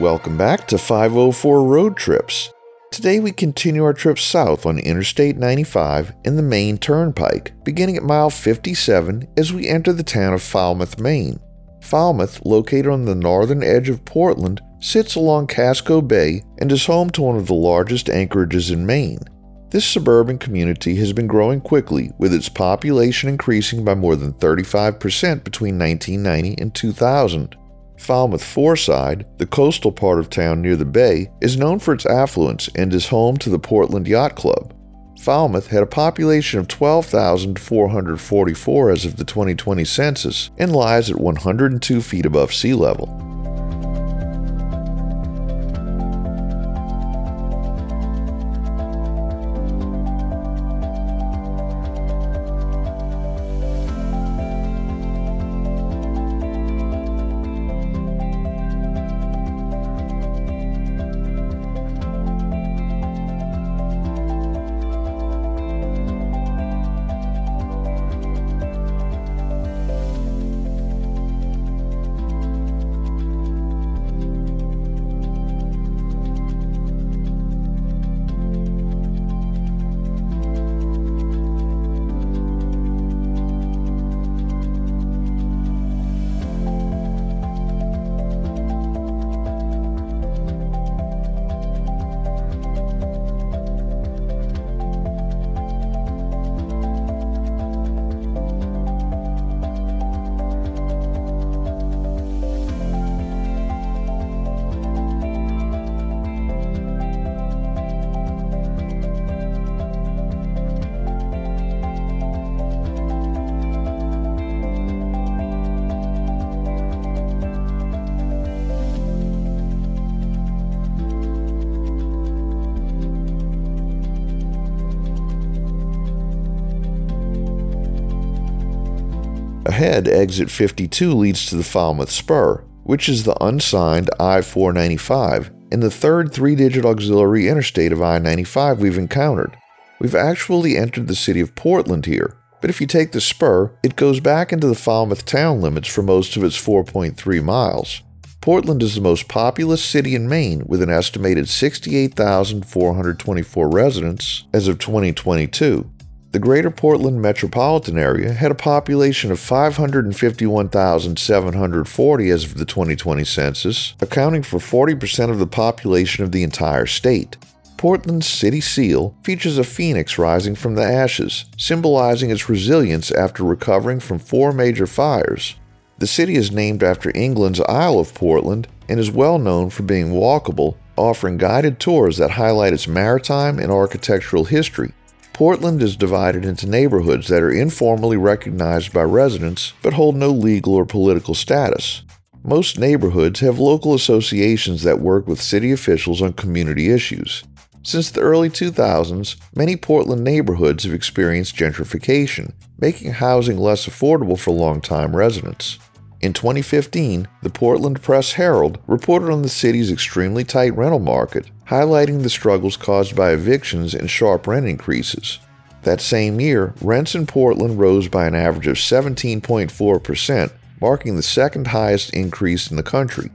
Welcome back to 504 Road Trips. Today we continue our trip south on Interstate 95 in the Maine Turnpike, beginning at mile 57 as we enter the town of Falmouth, Maine. Falmouth, located on the northern edge of Portland, sits along Casco Bay and is home to one of the largest anchorages in Maine. This suburban community has been growing quickly, with its population increasing by more than 35% between 1990 and 2000. Falmouth Foreside, the coastal part of town near the bay, is known for its affluence and is home to the Portland Yacht Club. Falmouth had a population of 12,444 as of the 2020 census and lies at 102 feet above sea level. Ahead, exit 52 leads to the Falmouth Spur, which is the unsigned I-495 and the third three-digit auxiliary interstate of I-95 we've encountered. We've actually entered the city of Portland here, but if you take the Spur, it goes back into the Falmouth town limits for most of its 4.3 miles. Portland is the most populous city in Maine with an estimated 68,424 residents as of 2022. The Greater Portland metropolitan area had a population of 551,740 as of the 2020 census, accounting for 40% of the population of the entire state. Portland's city seal features a phoenix rising from the ashes, symbolizing its resilience after recovering from 4 major fires. The city is named after England's Isle of Portland and is well known for being walkable, offering guided tours that highlight its maritime and architectural history. Portland is divided into neighborhoods that are informally recognized by residents but hold no legal or political status. Most neighborhoods have local associations that work with city officials on community issues. Since the early 2000s, many Portland neighborhoods have experienced gentrification, making housing less affordable for longtime residents. In 2015, the Portland Press-Herald reported on the city's extremely tight rental market, highlighting the struggles caused by evictions and sharp rent increases. That same year, rents in Portland rose by an average of 17.4%, marking the second highest increase in the country.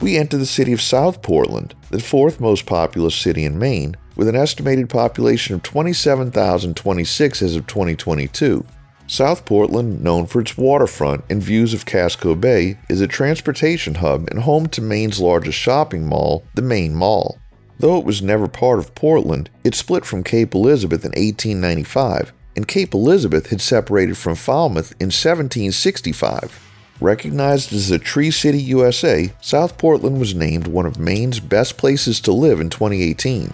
We enter the city of South Portland, the fourth most populous city in Maine, with an estimated population of 27,026 as of 2022. South Portland, known for its waterfront and views of Casco Bay, is a transportation hub and home to Maine's largest shopping mall, the Maine Mall. Though it was never part of Portland, it split from Cape Elizabeth in 1895, and Cape Elizabeth had separated from Falmouth in 1765. Recognized as a Tree City, USA, South Portland was named one of Maine's best places to live in 2018.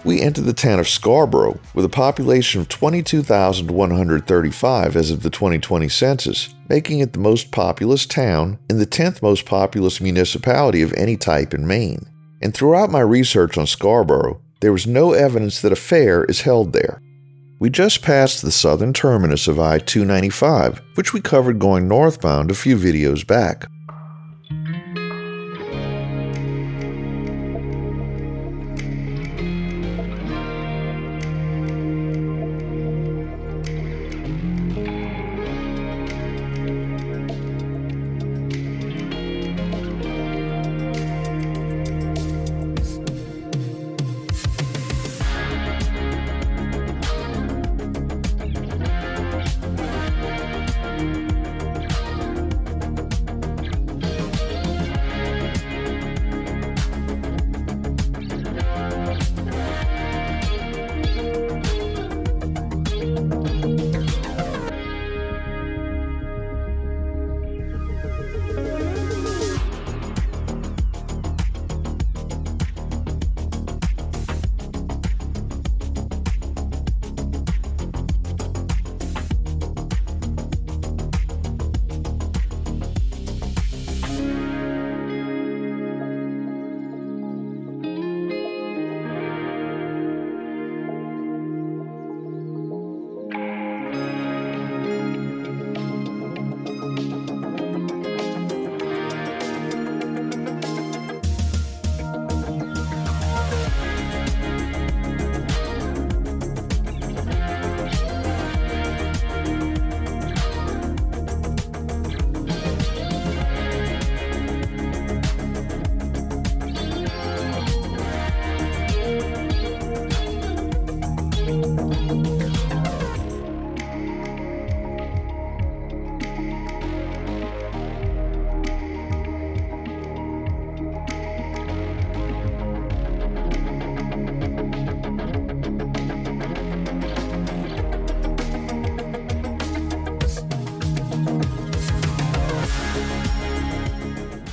We enter the town of Scarborough with a population of 22,135 as of the 2020 census, making it the most populous town and the 10th most populous municipality of any type in Maine. And throughout my research on Scarborough, there was no evidence that a fair is held there. We just passed the southern terminus of I-295, which we covered going northbound a few videos back.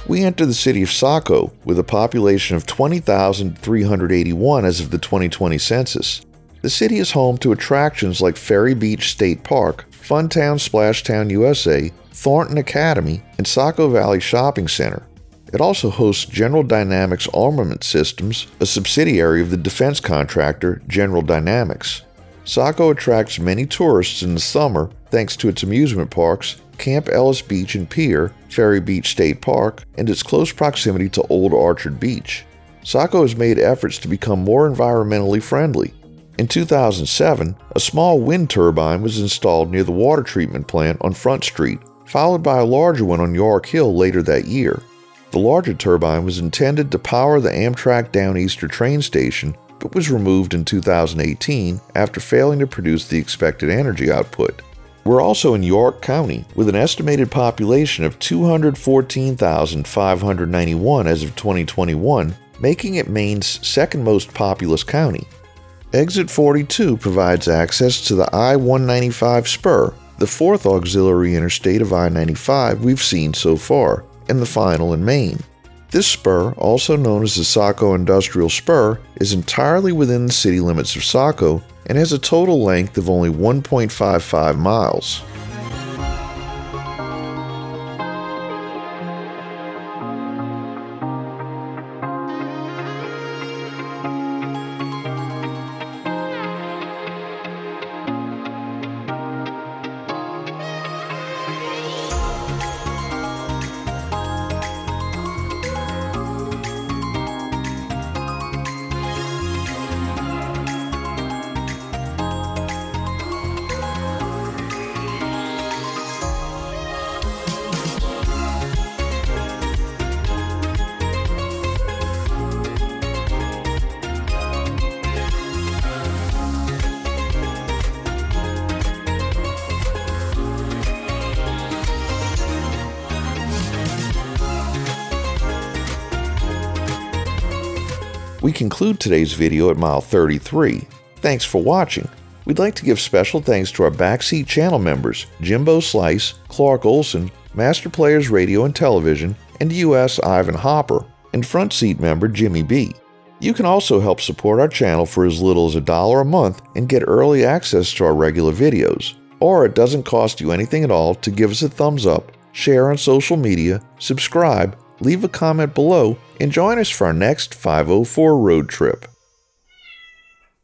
We enter the city of Saco with a population of 20,381 as of the 2020 census. The city is home to attractions like Ferry Beach State Park, Funtown Splashtown USA, Thornton Academy, and Saco Valley Shopping Center. It also hosts General Dynamics Armament Systems, a subsidiary of the defense contractor General Dynamics. Saco attracts many tourists in the summer thanks to its amusement parks, Camp Ellis Beach and Pier, Ferry Beach State Park, and its close proximity to Old Orchard Beach. Saco has made efforts to become more environmentally friendly. In 2007, a small wind turbine was installed near the water treatment plant on Front Street, followed by a larger one on York Hill later that year. The larger turbine was intended to power the Amtrak Downeaster train station, but was removed in 2018 after failing to produce the expected energy output. We're also in York County, with an estimated population of 214,591 as of 2021, making it Maine's second most populous county. Exit 42 provides access to the I-195 spur, the fourth auxiliary interstate of I-95 we've seen so far, and the final in Maine. This spur, also known as the Saco Industrial Spur, is entirely within the city limits of Saco and has a total length of only 1.55 miles. We conclude today's video at mile 33. Thanks for watching. We'd like to give special thanks to our Backseat channel members, Jimbo Slice, Clark Olson, Master Players Radio and Television, and US Ivan Hopper, and Front Seat member Jimmy B. You can also help support our channel for as little as $1 a month and get early access to our regular videos. Or it doesn't cost you anything at all to give us a thumbs up, share on social media, subscribe, leave a comment below, and join us for our next 504 road trip.